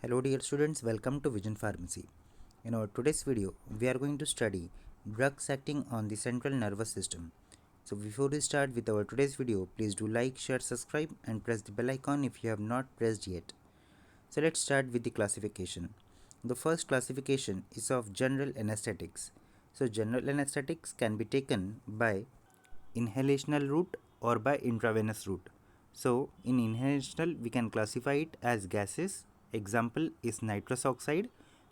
Hello dear students, welcome to Vision Pharmacy. In our today's video, we are going to study drugs acting on the central nervous system. So before we start with our today's video, please do like, share, subscribe and press the bell icon if you have not pressed yet. So let's start with the classification. The first classification is of general anesthetics. So general anesthetics can be taken by inhalational route or by intravenous route. So in inhalational we can classify it as gases. Example is nitrous oxide,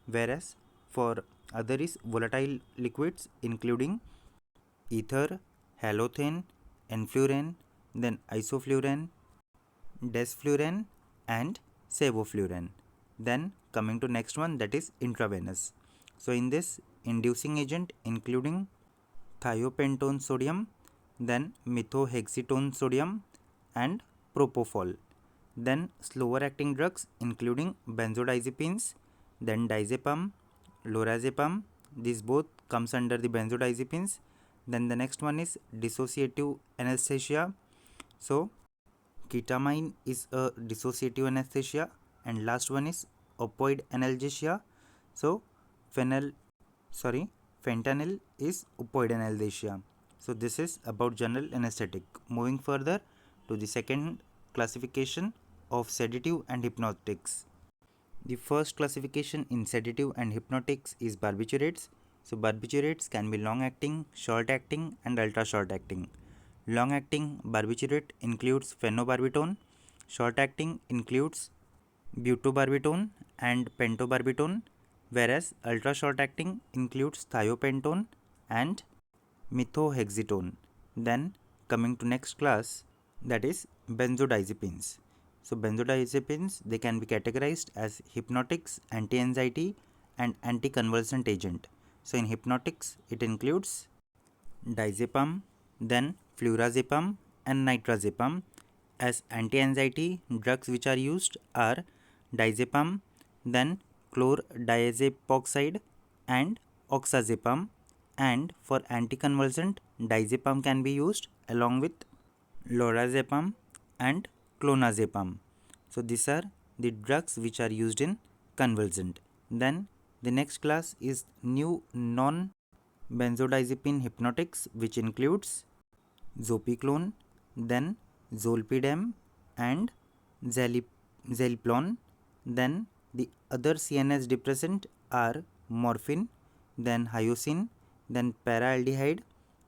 whereas for other is volatile liquids including ether, halothane, enfluorine, then isoflurane, desflurane and sevoflurane. Then coming to next one, that is intravenous. So in this, inducing agent including thiopentone sodium, then methohexytone sodium and propofol. Then slower acting drugs including benzodiazepines, then diazepam, lorazepam. These both comes under the benzodiazepines. Then the next one is dissociative anesthesia. So ketamine is a dissociative anesthesia, and last one is opioid analgesia. So fentanyl is opioid analgesia. So this is about general anesthetic. Moving further to the second classification of sedative and hypnotics. The first classification in sedative and hypnotics is barbiturates. So barbiturates can be long acting, short acting and ultra short acting. Long acting barbiturate includes phenobarbital, short acting includes butobarbital and pentobarbital, whereas ultra short acting includes thiopentone and methohexytone. Then coming to next class, that is benzodiazepines. So benzodiazepines, they can be categorized as hypnotics, anti-anxiety and anti-convulsant agent. So in hypnotics it includes diazepam, then flurazepam and nitrazepam. As anti-anxiety drugs which are used are diazepam, then chlordiazepoxide and oxazepam, and for anticonvulsant diazepam can be used along with lorazepam and clonazepam. So these are the drugs which are used in convulsant. Then the next class is new non benzodiazepine hypnotics, which includes zopiclone, then zolpidem and zeliplon. Then the other CNS depressant are morphine, then hyoscine, then paraldehyde,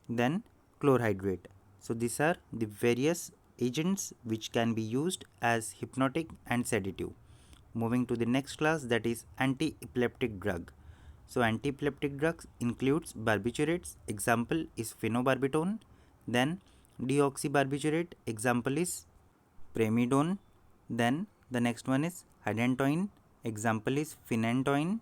then chlorhydrate. So these are the various agents which can be used as hypnotic and sedative. Moving to the next class, that is anti-epileptic drug. So anti-epileptic drugs includes barbiturates, example is phenobarbital, then deoxybarbiturate, example is primidone, then the next one is hydantoin, example is phenytoin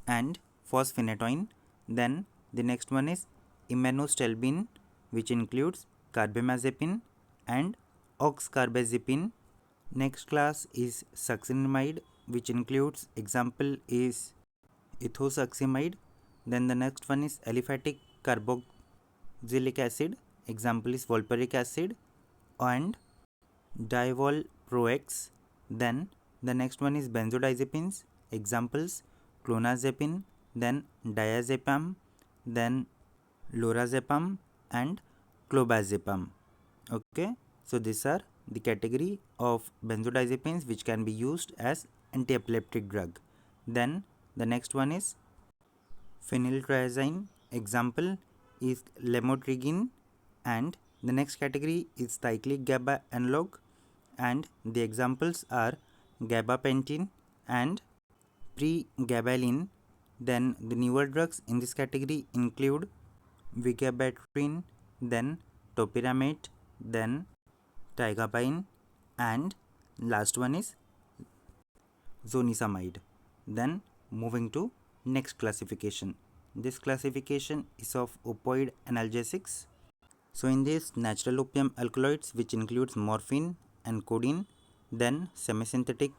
and fosphenytoin. Then the next one is immunostelbine, which includes carbamazepine and oxcarbazepine. Next class is succinimide, which includes example is ethosuximide. Then the next one is aliphatic carboxylic acid, example is valproic acid and divalproex. Then the next one is benzodiazepines, examples clonazepam, then diazepam, then lorazepam and clobazepam. Okay, so these are the category of benzodiazepines which can be used as anti-epileptic drug. Then the next one is phenyltrazine, example is lamotrigine, and the next category is cyclic GABA analog, and the examples are gabapentin and pregabalin. Then the newer drugs in this category include vigabatrin, then topiramate, then tigabayne, and last one is zonisamide. Then moving to next classification. This classification is of opioid analgesics. So in this, natural opium alkaloids, which includes morphine and codeine, then semisynthetic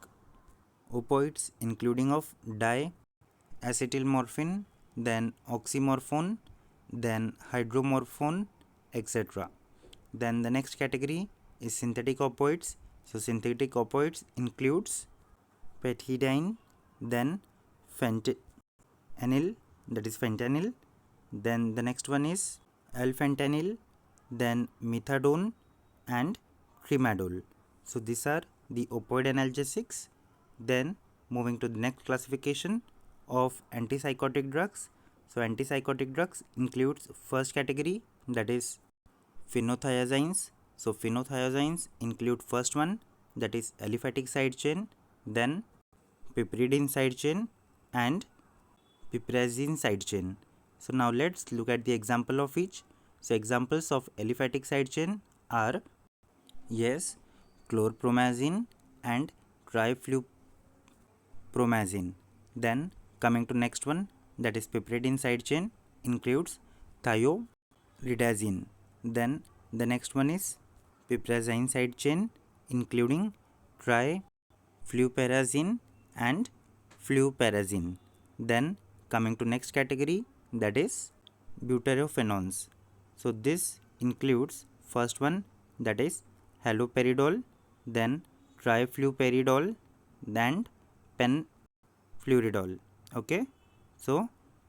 opioids including of diacetylmorphine, then oxymorphone, then hydromorphone, etc. Then the next category is synthetic opioids. So synthetic opioids includes pethidine, then fentanyl, that is fentanyl, then the next one is L-fentanyl, then methadone and tramadol. So these are the opioid analgesics. Then moving to the next classification of antipsychotic drugs. So antipsychotic drugs includes first category, that is phenothiazines. So phenothiazines include first one, that is aliphatic side chain, then piperidine side chain and piperazine side chain. So now let's look at the example of each. So examples of aliphatic side chain are, yes, chlorpromazine and triflupromazine. Then coming to next one, that is piperidine side chain, includes thioridazine. Then the next one is piperazine side chain, including trifluperazine and fluperazine. Then coming to next category, that is butyrophenones. So this includes first one, that is haloperidol, then trifluperidol and penfluridol. Okay, so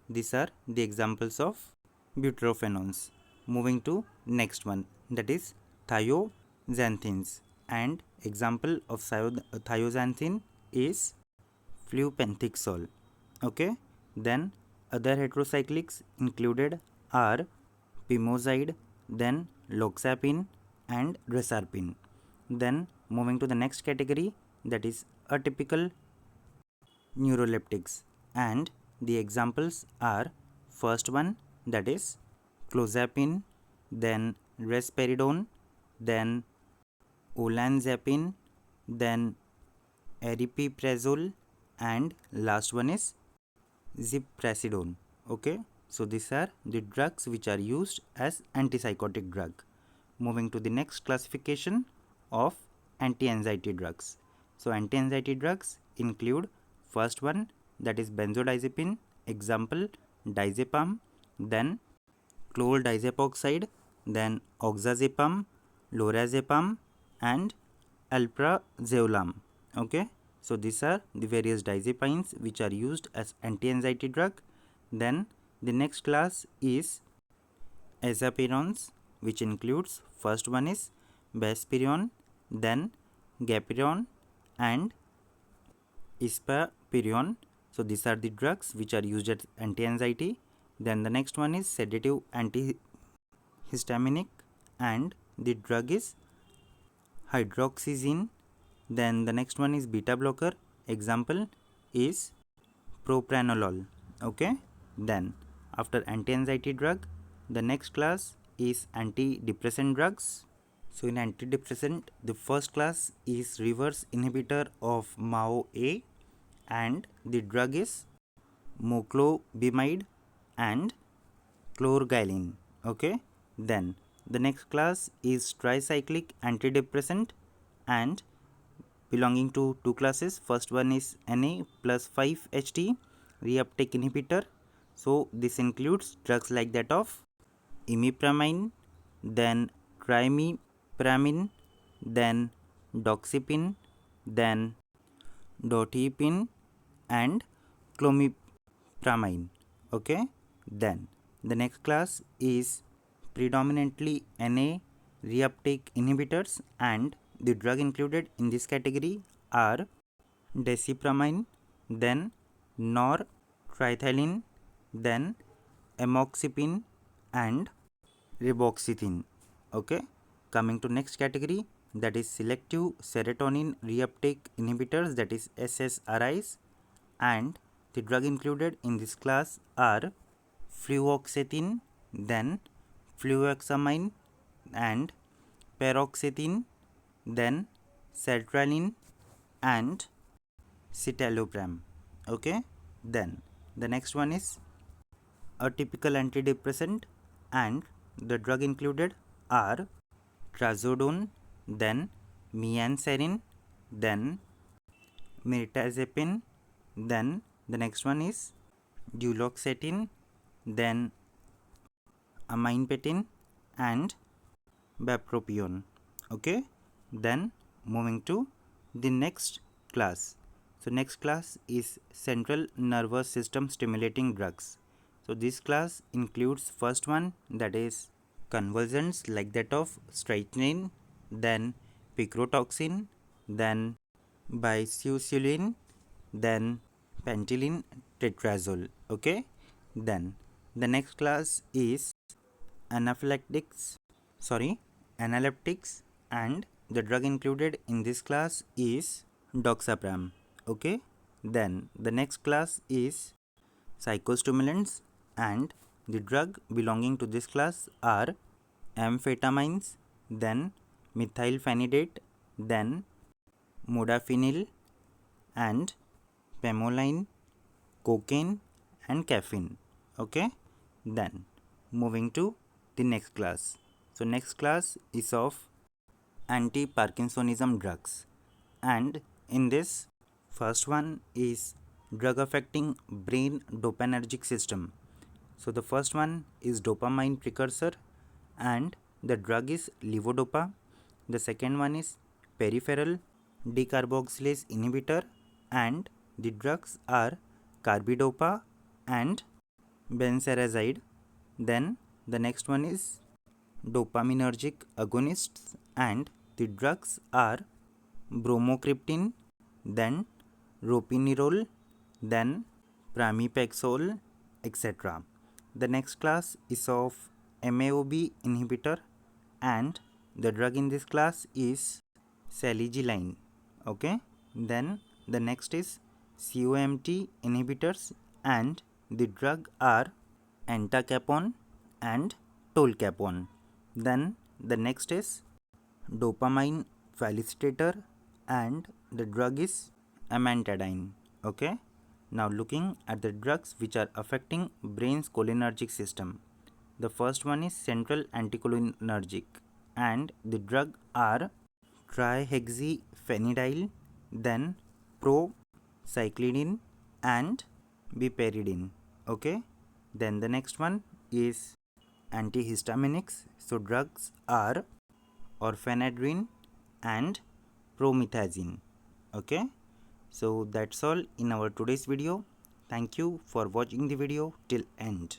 these are the examples of butyrophenones. Moving to next one, that is thioxanthines, and example of thioxanthin is flupentixol. Okay, then other heterocyclics included are pimozide, then loxapine and resarpine. Then moving to the next category, that is atypical neuroleptics, and the examples are first one, that is clozapine, then risperidone, then olanzapine, then aripiprazole, and last one is ziprasidone. Okay, so these are the drugs which are used as antipsychotic drug. Moving to the next classification of anti-anxiety drugs. So anti-anxiety drugs include first one, that is benzodiazepine, example diazepam, then chlordiazepoxide, then oxazepam, lorazepam and alprazolam. Okay, so these are the various diazepines which are used as anti-anxiety drug. Then the next class is azapirons, which includes first one is buspirion, then gapirion and ispapirion. So these are the drugs which are used as anti-anxiety. Then the next one is sedative antihistaminic, and the drug is hydroxyzine. Then the next one is beta blocker, example is propranolol. Okay, then after anti-anxiety drug, the next class is antidepressant drugs. So in antidepressant, the first class is reverse inhibitor of MAO-A, and the drug is moclobemide and chlorgyline. Okay, then the next class is tricyclic antidepressant, and belonging to two classes. First one is Na plus 5-HT reuptake inhibitor. So this includes drugs like that of imipramine, then trimipramine, then doxepin, then dotiepine and clomipramine. Okay, then the next class is predominantly Na reuptake inhibitors, and the drug included in this category are desipramine, then nortriptyline, then amoxicillin and reboxetine. Okay, coming to next category, that is selective serotonin reuptake inhibitors, that is SSRIs, and the drug included in this class are fluoxetine, then fluoxamine and paroxetine, then sertraline and citalopram. Okay, then the next one is atypical antidepressant, and the drug included are trazodone, then mianserin, then mirtazapine, then the next one is duloxetine, then aminopetin and bapropion. Okay, then moving to the next class. So So next class is central nervous system stimulating drugs. So this class includes first one, that is convulsions like that of strychnine, then picrotoxin, then bisulfite, then pentylene tetrazole. Okay, then the next class is analeptics, and the drug included in this class is doxapram. Okay, then the next class is psychostimulants, and the drug belonging to this class are amphetamines, then methylphenidate, then modafinil, and pamolline, cocaine, and caffeine. Okay, then moving to the next class. So next class is of anti-Parkinsonism drugs, and in this first one is drug affecting brain dopaminergic system. So the first one is dopamine precursor, and the drug is levodopa. The second one is peripheral decarboxylase inhibitor, and the drugs are carbidopa and benserazide. Then the next one is dopaminergic agonists, and the drugs are bromocriptine, then ropinirole, then pramipexole, etc. The next class is of MAOB inhibitor, and the drug in this class is salicyline. Okay, then the next is COMT inhibitors, and the drug are entacapone and tolcapone. Then the next is dopamine felicitator, and the drug is amantadine. Okay, now looking at the drugs which are affecting brain's cholinergic system. The first one is central anticholinergic, and the drug are trihexyphenidyl, then procyclidine and biperidine. Okay, then the next one is antihistaminics. So drugs are orphanadrine and promethazine. Okay, so that's all in our today's video. Thank you for watching the video till end.